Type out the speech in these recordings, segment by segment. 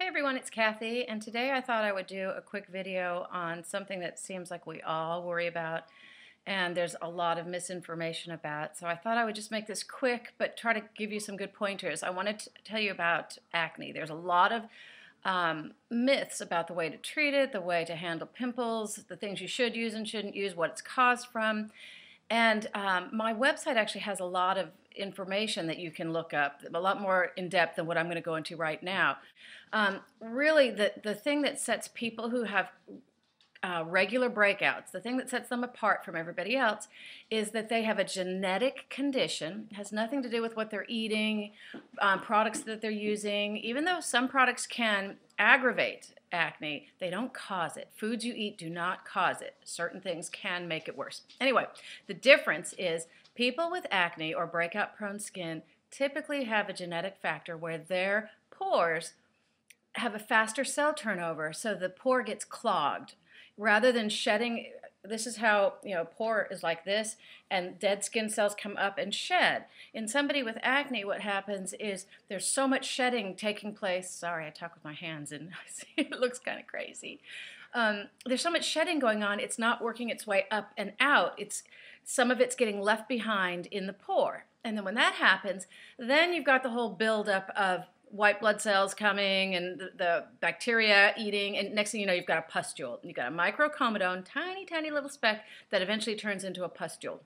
Everyone, it's Kathy, and today I thought I would do a quick video on something that seems like we all worry about, and there's a lot of misinformation about. So I thought I would just make this quick, but try to give you some good pointers. I wanted to tell you about acne. There's a lot of myths about the way to treat it, the way to handle pimples, the things you should use and shouldn't use, what it's caused from. And my website actually has a lot of information that you can look up, a lot more in depth than what I'm going to go into right now. Really, the thing that sets people who have regular breakouts, the thing that sets them apart from everybody else, is that they have a genetic condition. It has nothing to do with what they're eating, products that they're using. Even though some products can aggravate acne, they don't cause it. Foods you eat do not cause it. Certain things can make it worse. Anyway, the difference is people with acne or breakout-prone skin typically have a genetic factor where their pores have a faster cell turnover, so the pore gets clogged. Rather than shedding, this is how, pore is like this, and dead skin cells come up and shed. In somebody with acne, what happens is there's so much shedding taking place. Sorry, I talk with my hands, and it looks kind of crazy. There's so much shedding going on, it's not working its way up and out. Some of it's getting left behind in the pore. And then when that happens, then you've got the whole buildup of white blood cells coming and the bacteria eating, and next thing you know, you've got a pustule. You've got a microcomedone, tiny, tiny little speck that eventually turns into a pustule.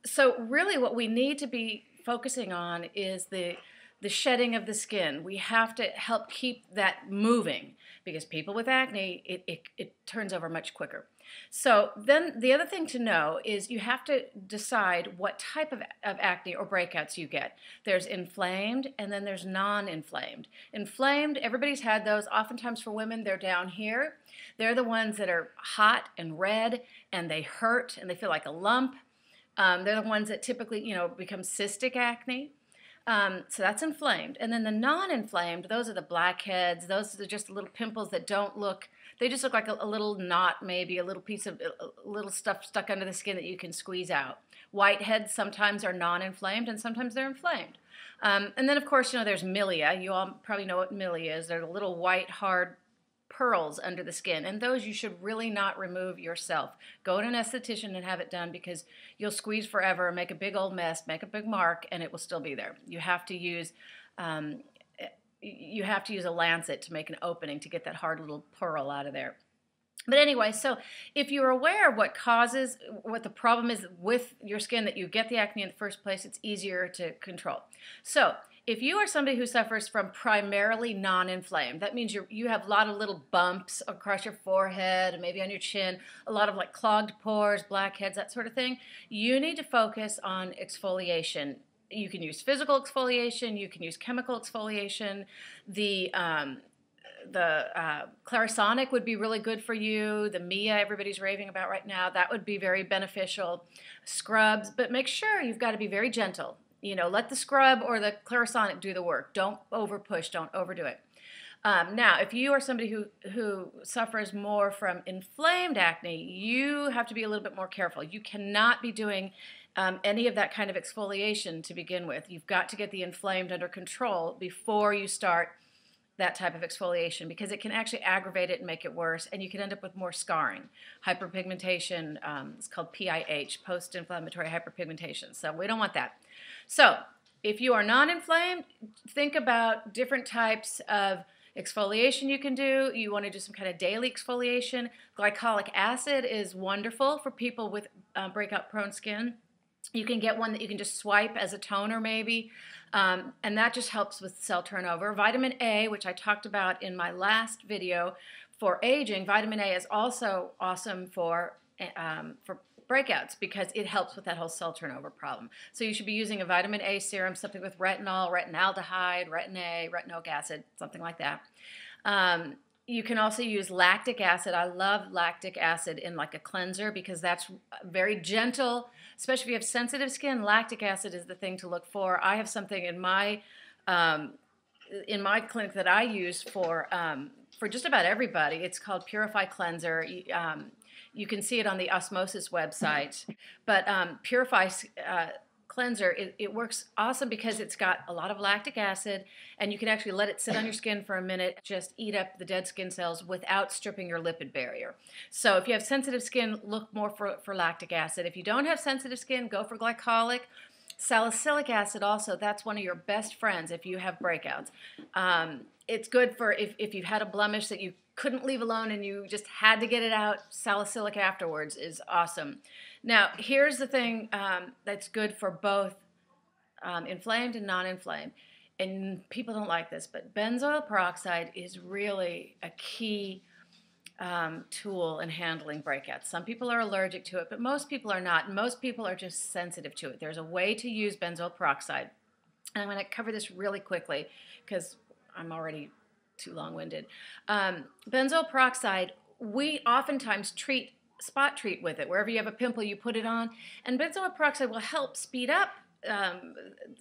So really what we need to be focusing on is the shedding of the skin. We have to help keep that moving because people with acne, it turns over much quicker. So then the other thing to know is you have to decide what type of acne or breakouts you get. There's inflamed and then there's non-inflamed. Inflamed, everybody's had those. Oftentimes for women, they're down here. They're the ones that are hot and red and they hurt and they feel like a lump. They're the ones that typically, become cystic acne. So that's inflamed. And then the non-inflamed, those are the blackheads. Those are just little pimples that don't look, they just look like a little knot, maybe a little piece of a little stuff stuck under the skin that you can squeeze out. Whiteheads sometimes are non-inflamed and sometimes they're inflamed. And then of course, there's milia. You all probably know what milia is. They're the little white, hard pearls under the skin, and those you should really not remove yourself. Go to an esthetician and have it done because you'll squeeze forever, make a big old mess, make a big mark, and it will still be there. You have to use a lancet to make an opening to get that hard little pearl out of there. But anyway, so if you're aware of what the problem is with your skin, that you get the acne in the first place, it's easier to control. So if you are somebody who suffers from primarily non-inflamed, that means you have a lot of little bumps across your forehead and maybe on your chin, a lot of like clogged pores, blackheads, that sort of thing, you need to focus on exfoliation. You can use physical exfoliation, you can use chemical exfoliation. The Clarisonic would be really good for you. The Mia everybody's raving about right now, that would be very beneficial. Scrubs, but make sure you've got to be very gentle. Let the scrub or the Clarisonic do the work. Don't over push, don't overdo it. Now, if you are somebody who suffers more from inflamed acne, you have to be a little bit more careful. You cannot be doing any of that kind of exfoliation to begin with. You've got to get the inflamed under control before you start that type of exfoliation because it can actually aggravate it and make it worse, and you can end up with more scarring. Hyperpigmentation, it's called PIH, post-inflammatory hyperpigmentation, so we don't want that. So if you are non-inflamed, think about different types of exfoliation you can do. You want to do some kind of daily exfoliation. Glycolic acid is wonderful for people with breakout-prone skin. You can get one that you can just swipe as a toner maybe, and that just helps with cell turnover. Vitamin A, which I talked about in my last video for aging, vitamin A is also awesome for breakouts because it helps with that whole cell turnover problem. So you should be using a vitamin A serum, something with retinol, retinaldehyde, retin-A, retinoic acid, something like that. You can also use lactic acid. I love lactic acid in like a cleanser because that's very gentle, especially if you have sensitive skin. Lactic acid is the thing to look for. I have something in my clinic that I use for just about everybody. It's called Purify Cleanser. You can see it on the Osmosis website, but Purify cleanser, it works awesome because it's got a lot of lactic acid, and you can actually let it sit on your skin for a minute, just eat up the dead skin cells without stripping your lipid barrier. So if you have sensitive skin, look more for lactic acid. If you don't have sensitive skin, go for glycolic. Salicylic acid also, that's one of your best friends if you have breakouts. It's good for if you've had a blemish that you couldn't leave alone and you just had to get it out. Salicylic afterwards is awesome. Now, here's the thing that's good for both inflamed and non-inflamed. And people don't like this, but benzoyl peroxide is really a key tool in handling breakouts. Some people are allergic to it, but most people are not. Most people are just sensitive to it. There's a way to use benzoyl peroxide. And I'm going to cover this really quickly because I'm already too long-winded. Benzoyl peroxide, we oftentimes spot treat with it. Wherever you have a pimple, you put it on, and benzoyl peroxide will help speed up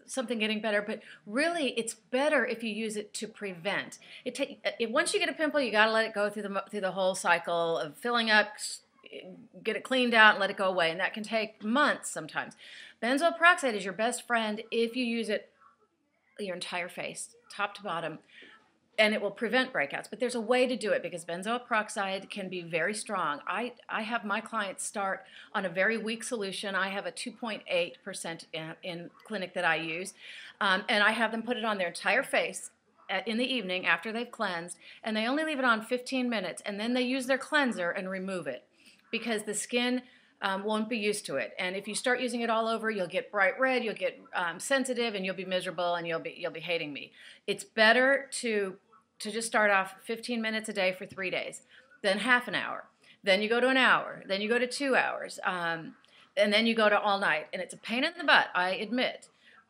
something getting better, but really it's better if you use it to prevent. Once you get a pimple, you got to let it go through the whole cycle of filling up, get it cleaned out, and let it go away, and that can take months sometimes. Benzoyl peroxide is your best friend if you use it your entire face, top to bottom, and it will prevent breakouts. But there's a way to do it because benzoyl peroxide can be very strong. I have my clients start on a very weak solution. I have a 2.8% in clinic that I use, and I have them put it on their entire face in the evening after they've cleansed, and they only leave it on 15 minutes, and then they use their cleanser and remove it because the skin won't be used to it. And if you start using it all over, you'll get bright red, you'll get sensitive, and you'll be miserable, and you'll be hating me. It's better to just start off 15 minutes a day for 3 days, then half an hour, then you go to an hour, then you go to 2 hours, and then you go to all night. And it's a pain in the butt, I admit.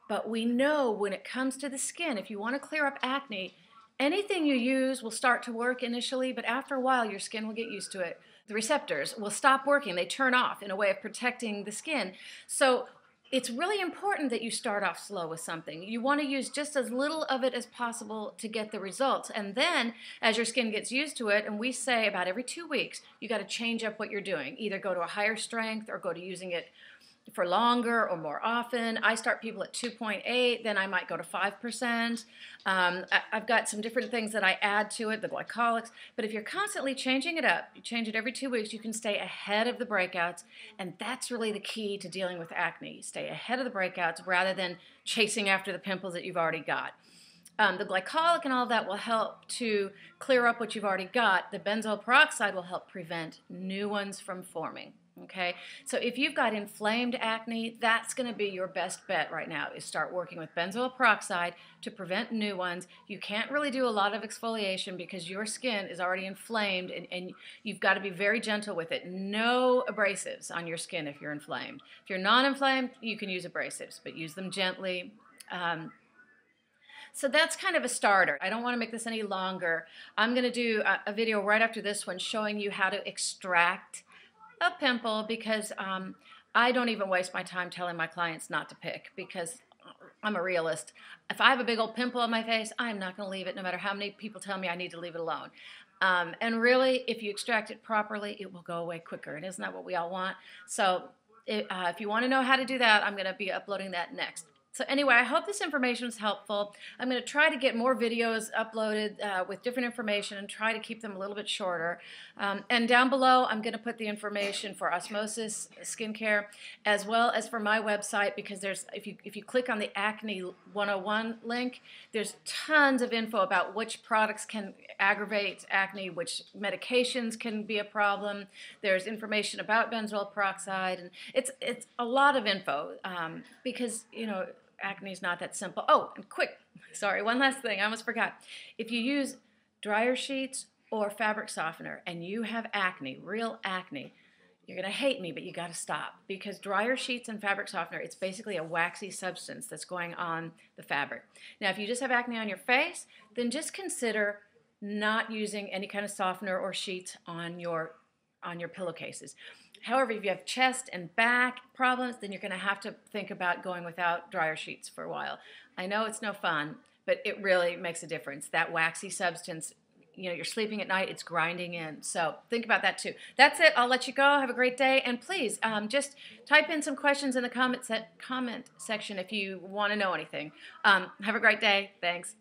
But we know when it comes to the skin, if you want to clear up acne, anything you use will start to work initially, but after a while, your skin will get used to it. The receptors will stop working. They turn off in a way of protecting the skin. So it's really important that you start off slow with something. You want to use just as little of it as possible to get the results. And then as your skin gets used to it, and we say about every 2 weeks, you got to change up what you're doing. Either go to a higher strength or go to using it for longer or more often. I start people at 2.8, then I might go to 5%. I've got some different things that I add to it, the glycolics, but if you're constantly changing it up, you change it every 2 weeks, you can stay ahead of the breakouts, and that's really the key to dealing with acne. Stay ahead of the breakouts rather than chasing after the pimples that you've already got. The glycolic and all of that will help to clear up what you've already got. The benzoyl peroxide will help prevent new ones from forming. Okay, so if you've got inflamed acne, that's going to be your best bet right now, is start working with benzoyl peroxide to prevent new ones. You can't really do a lot of exfoliation because your skin is already inflamed, and you've got to be very gentle with it. No abrasives on your skin if you're inflamed. If you're non-inflamed, you can use abrasives, but use them gently. So that's kind of a starter. I don't want to make this any longer. I'm going to do a video right after this one showing you how to extract a pimple, because I don't even waste my time telling my clients not to pick, because I'm a realist. If I have a big old pimple on my face, I'm not going to leave it no matter how many people tell me I need to leave it alone. And really, if you extract it properly, it will go away quicker, and isn't that what we all want? So if you want to know how to do that, I'm going to be uploading that next. So anyway, I hope this information was helpful. I'm going to try to get more videos uploaded with different information and try to keep them a little bit shorter. And down below, I'm going to put the information for Osmosis Skincare as well as for my website, because there's if you click on the Acne 101 link, there's tons of info about which products can aggravate acne, which medications can be a problem. There's information about benzoyl peroxide, and it's a lot of info because, you know, acne is not that simple. Oh, and quick, sorry, one last thing, I almost forgot. If you use dryer sheets or fabric softener and you have acne, real acne, you're going to hate me, but you got to stop, because dryer sheets and fabric softener, it's basically a waxy substance that's going on the fabric. Now, if you just have acne on your face, then just consider not using any kind of softener or sheets on your pillowcases. However, if you have chest and back problems, then you're going to have to think about going without dryer sheets for a while. I know it's no fun, but it really makes a difference. That waxy substance you're sleeping at night, it's grinding in. So think about that too. That's it. I'll let you go. Have a great day. And please just type in some questions in the comment section if you want to know anything. Have a great day. Thanks.